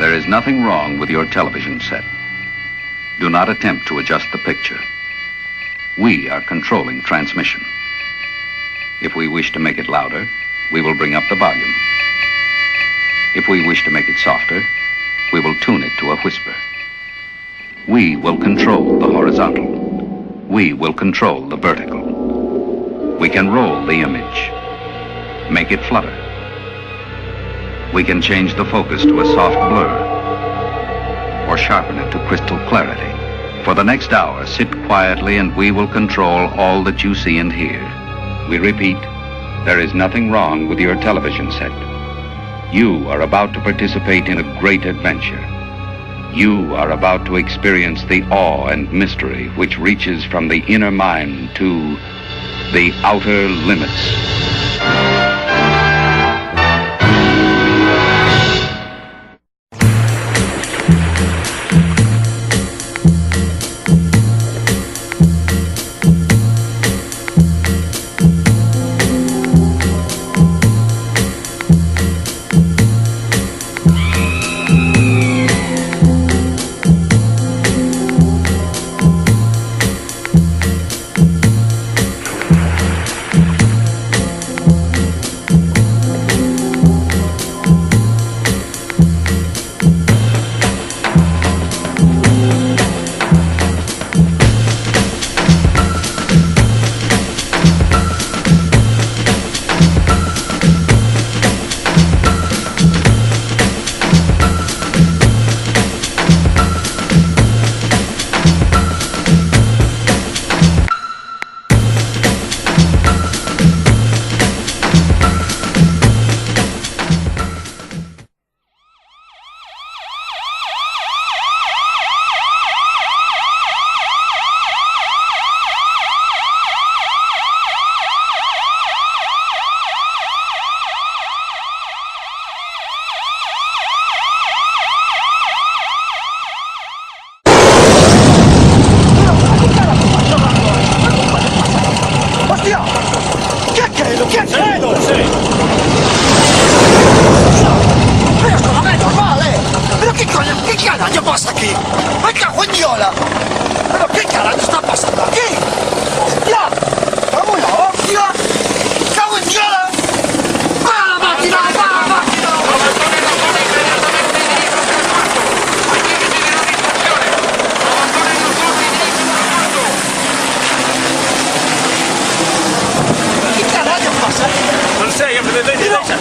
There is nothing wrong with your television set. Do not attempt to adjust the picture. We are controlling transmission. If we wish to make it louder, we will bring up the volume. If we wish to make it softer, we will tune it to a whisper. We will control the horizontal. We will control the vertical. We can roll the image, make it flutter. We can change the focus to a soft blur, or sharpen it to crystal clarity. For the next hour, sit quietly and we will control all that you see and hear. We repeat, there is nothing wrong with your television set. You are about to participate in a great adventure. You are about to experience the awe and mystery which reaches from the inner mind to the outer limits.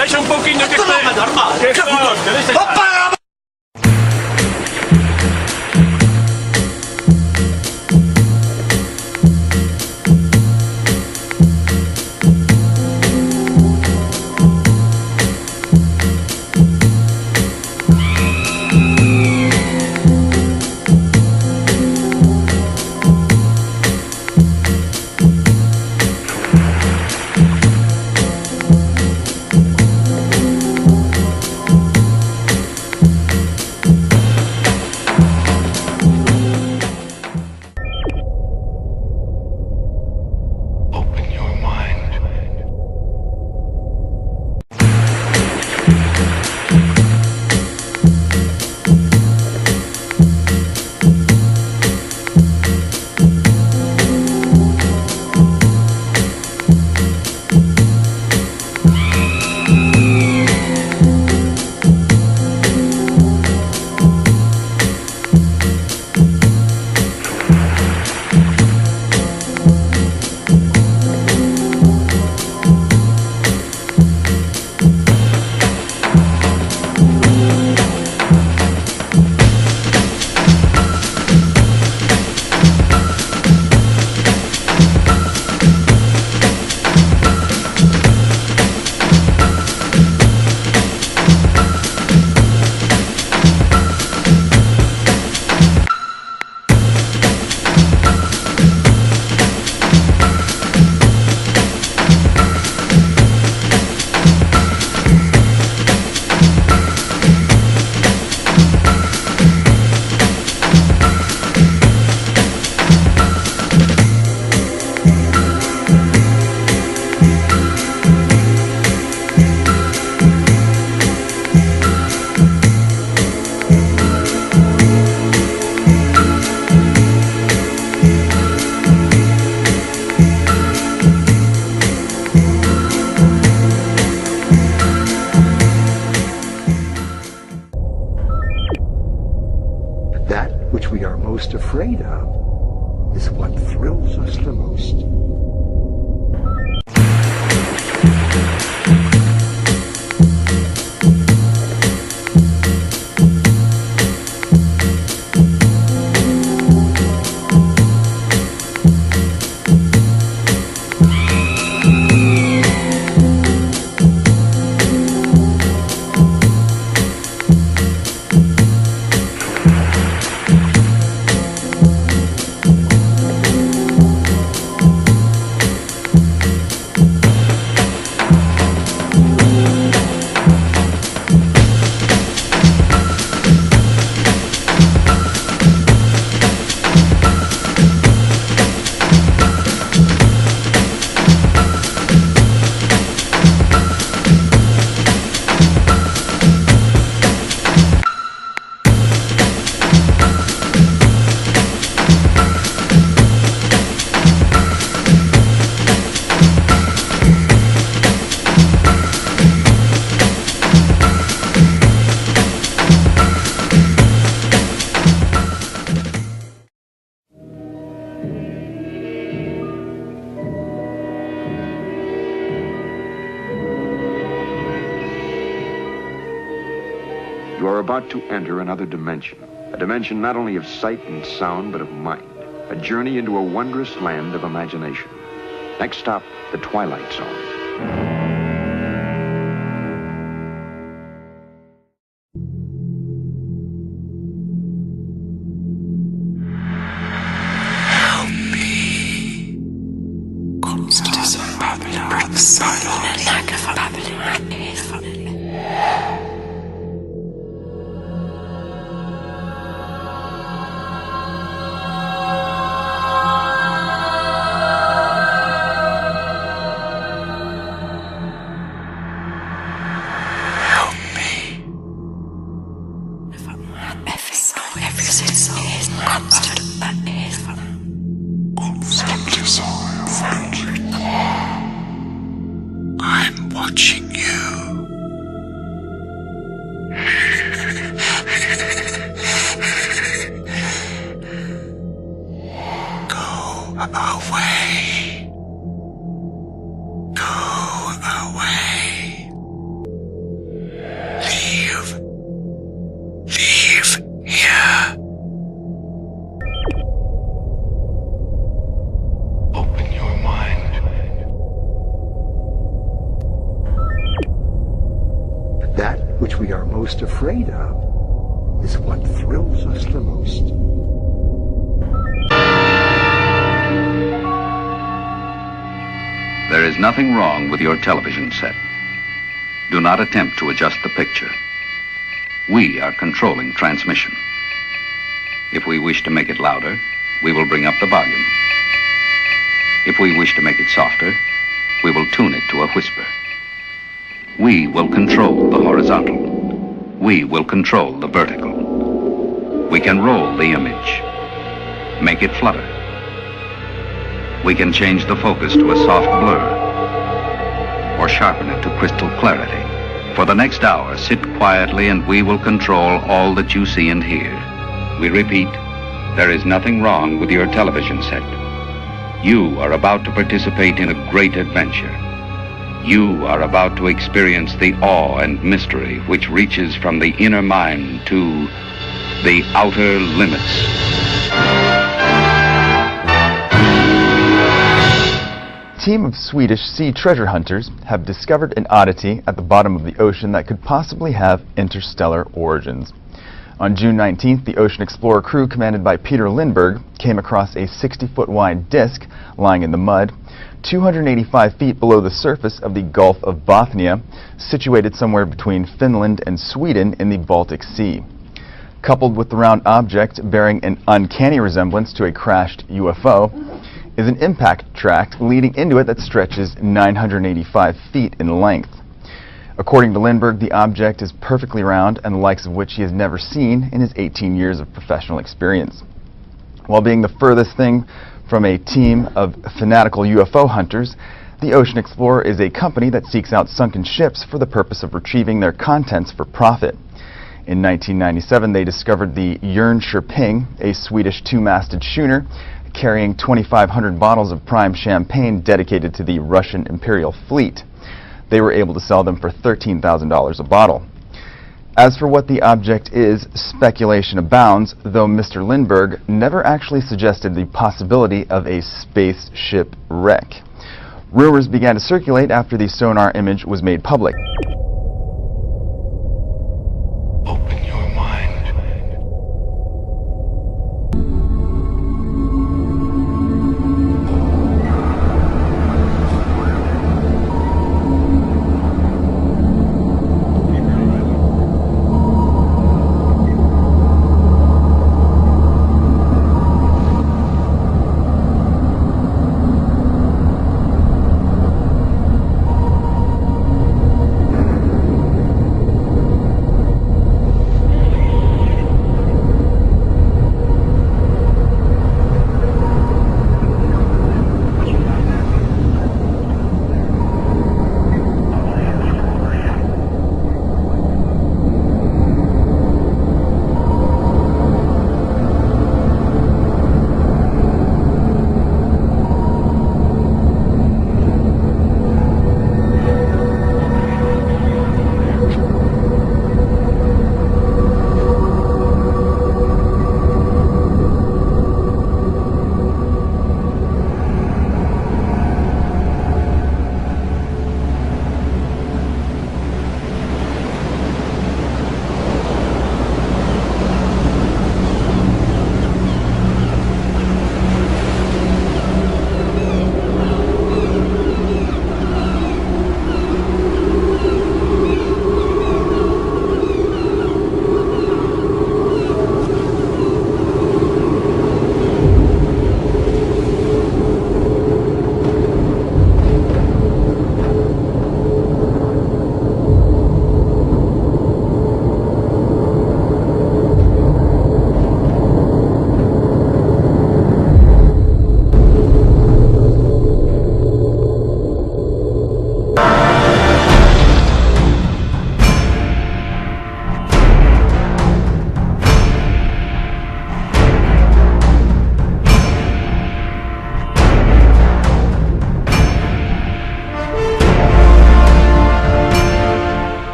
Lascia un pochino che us the most. You are about to enter another dimension. A dimension not only of sight and sound, but of mind. A journey into a wondrous land of imagination. Next stop, the Twilight Zone. I'm watching you. Go away. Go away. Leave. Leave here. Open your mind. That which we are most afraid of is what thrills us the most. There is nothing wrong with your television set. Do not attempt to adjust the picture. We are controlling transmission. If we wish to make it louder, we will bring up the volume. If we wish to make it softer, we will tune it to a whisper. We will control the horizontal. We will control the vertical. We can roll the image, make it flutter. We can change the focus to a soft blur, or sharpen it to crystal clarity. For the next hour, sit quietly and we will control all that you see and hear. We repeat, there is nothing wrong with your television set. You are about to participate in a great adventure. You are about to experience the awe and mystery which reaches from the inner mind to the outer limits. A team of Swedish sea treasure hunters have discovered an oddity at the bottom of the ocean that could possibly have interstellar origins. On June 19th, the Ocean Explorer crew, commanded by Peter Lindbergh, came across a 60-foot wide disk lying in the mud, 285 feet below the surface of the Gulf of Bothnia, situated somewhere between Finland and Sweden in the Baltic Sea. Coupled with the round object bearing an uncanny resemblance to a crashed UFO, is an impact track leading into it that stretches 985 feet in length. According to Lindbergh, the object is perfectly round and the likes of which he has never seen in his 18 years of professional experience. While being the furthest thing from a team of fanatical UFO hunters, the Ocean Explorer is a company that seeks out sunken ships for the purpose of retrieving their contents for profit. In 1997, they discovered the Jernköping, a Swedish two-masted schooner, carrying 2,500 bottles of prime champagne dedicated to the Russian Imperial fleet. They were able to sell them for $13,000 a bottle. As for what the object is, speculation abounds, though Mr. Lindbergh never actually suggested the possibility of a spaceship wreck. Rumors began to circulate after the sonar image was made public. Open your mind.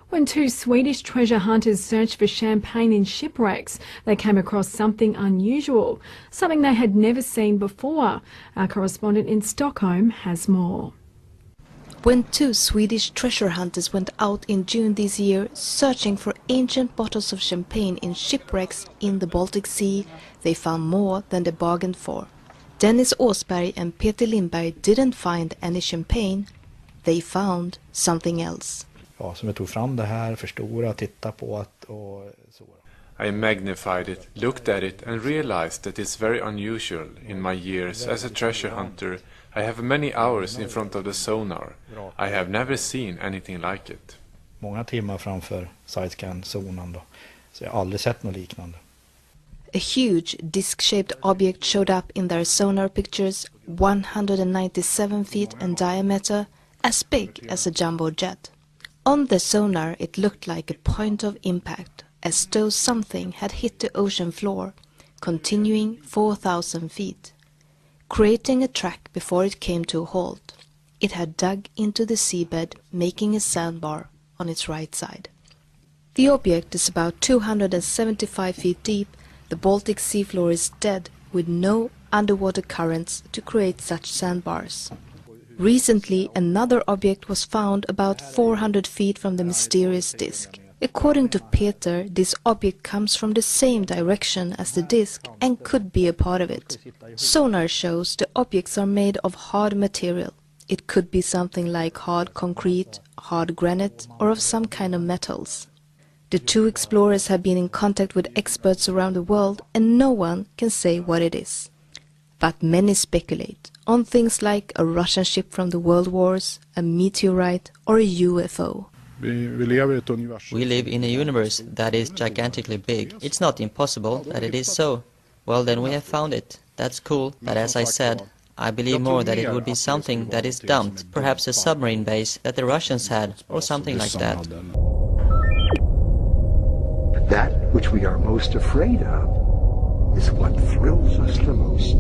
When two Swedish treasure hunters searched for champagne in shipwrecks, they came across something unusual, something they had never seen before. Our correspondent in Stockholm has more. When two Swedish treasure hunters went out in June this year searching for ancient bottles of champagne in shipwrecks in the Baltic Sea, they found more than they bargained for. Dennis Åsberg and Peter Lindberg didn't find any champagne, they found something else. Ja, som jag tog fram det här, förstora, titta på det och så. I magnified it, looked at it and realized that it's very unusual. In my years as a treasure hunter, I have many hours in front of the sonar. I have never seen anything like it. Många timmar framför sidescan-sonan då, så jag har aldrig sett något liknande. A huge disc-shaped object showed up in their sonar pictures, 197 feet in diameter, as big as a jumbo jet. On the sonar it looked like a point of impact, as though something had hit the ocean floor, continuing 4,000 feet, creating a track before it came to a halt. It had dug into the seabed, making a sandbar on its right side. The object is about 275 feet deep. The Baltic Sea floor is dead, with no underwater currents to create such sandbars. Recently, another object was found about 400 feet from the mysterious disk. According to Peter, this object comes from the same direction as the disk and could be a part of it. Sonar shows the objects are made of hard material. It could be something like hard concrete, hard granite, or of some kind of metals. The two explorers have been in contact with experts around the world and no one can say what it is. But many speculate on things like a Russian ship from the World Wars, a meteorite, or a UFO. We live in a universe that is gigantically big. It's not impossible that it is so. Well, then we have found it. That's cool, but as I said, I believe more that it would be something that is dumped, perhaps a submarine base that the Russians had, or something like that. That which we are most afraid of is what thrills us the most.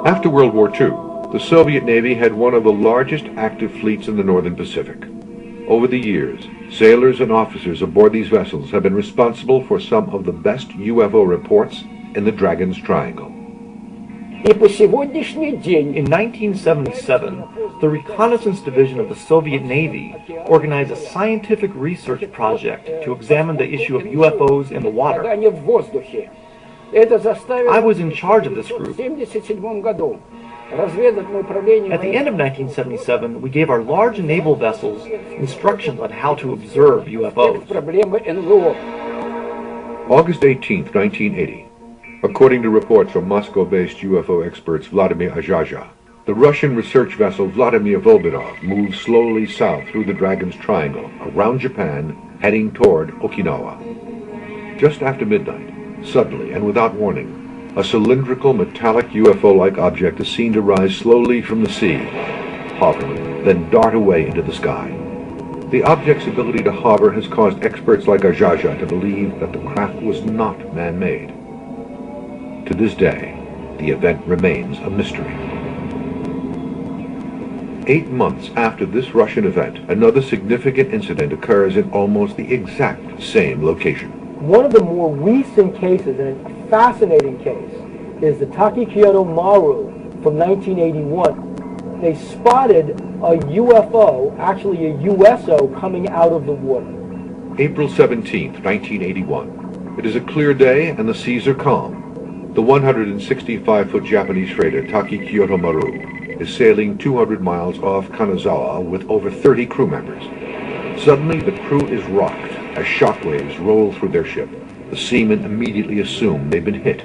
After World War II, the Soviet Navy had one of the largest active fleets in the Northern Pacific. Over the years, sailors and officers aboard these vessels have been responsible for some of the best UFO reports in the Dragon's Triangle. In 1977, the Reconnaissance Division of the Soviet Navy organized a scientific research project to examine the issue of UFOs in the water. I was in charge of this group. At the end of 1977, we gave our large naval vessels instructions on how to observe UFOs. August 18, 1980. According to reports from Moscow-based UFO experts Vladimir Ajaja, the Russian research vessel Vladimir Volbinov moved slowly south through the Dragon's Triangle, around Japan, heading toward Okinawa. Just after midnight, suddenly and without warning, a cylindrical metallic UFO-like object is seen to rise slowly from the sea, hover, then dart away into the sky. The object's ability to hover has caused experts like Ajaja to believe that the craft was not man-made. To this day, the event remains a mystery. 8 months after this Russian event, another significant incident occurs in almost the exact same location. One of the more recent cases, and a fascinating case, is the Kewl Maru from 1981. They spotted a UFO, actually a USO, coming out of the water. April 17, 1981. It is a clear day and the seas are calm. The 165-foot Japanese freighter Kewl Maru is sailing 200 miles off Kanazawa with over 30 crew members. Suddenly, the crew is rocked as shockwaves roll through their ship. The seamen immediately assume they've been hit.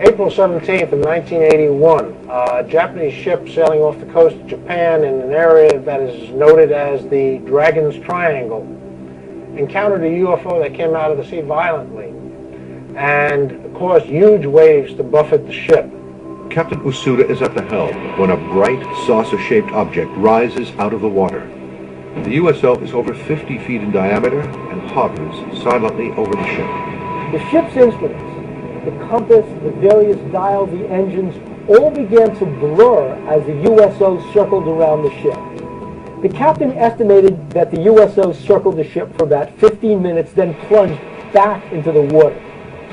April 17th of 1981, a Japanese ship sailing off the coast of Japan in an area that is noted as the Dragon's Triangle encountered a UFO that came out of the sea violently and caused huge waves to buffet the ship. Captain Usuda is at the helm when a bright, saucer-shaped object rises out of the water. The USO is over 50 feet in diameter and hovers silently over the ship. The ship's instruments, the compass, the various dials, the engines, all began to blur as the USO circled around the ship. The captain estimated that the USO circled the ship for about 15 minutes, then plunged back into the water.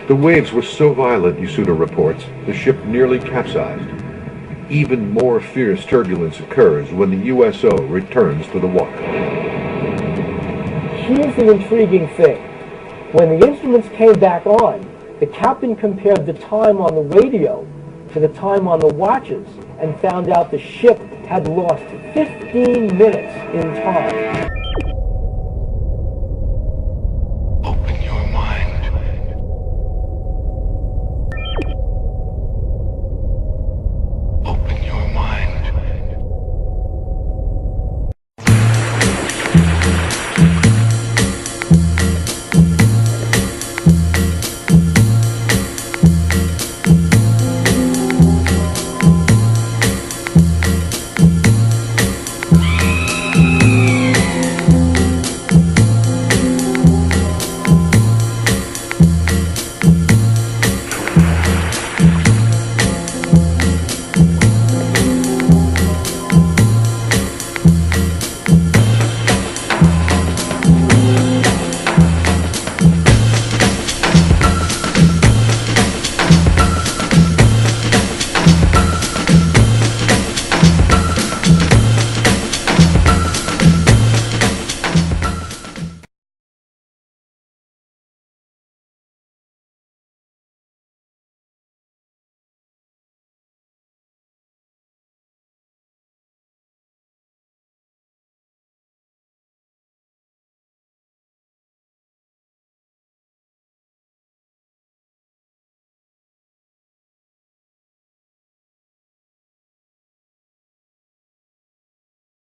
The waves were so violent, Usuda reports, the ship nearly capsized. Even more fierce turbulence occurs when the USO returns to the water. Here's the intriguing thing. When the instruments came back on, the captain compared the time on the radio to the time on the watches and found out the ship had lost 15 minutes in time.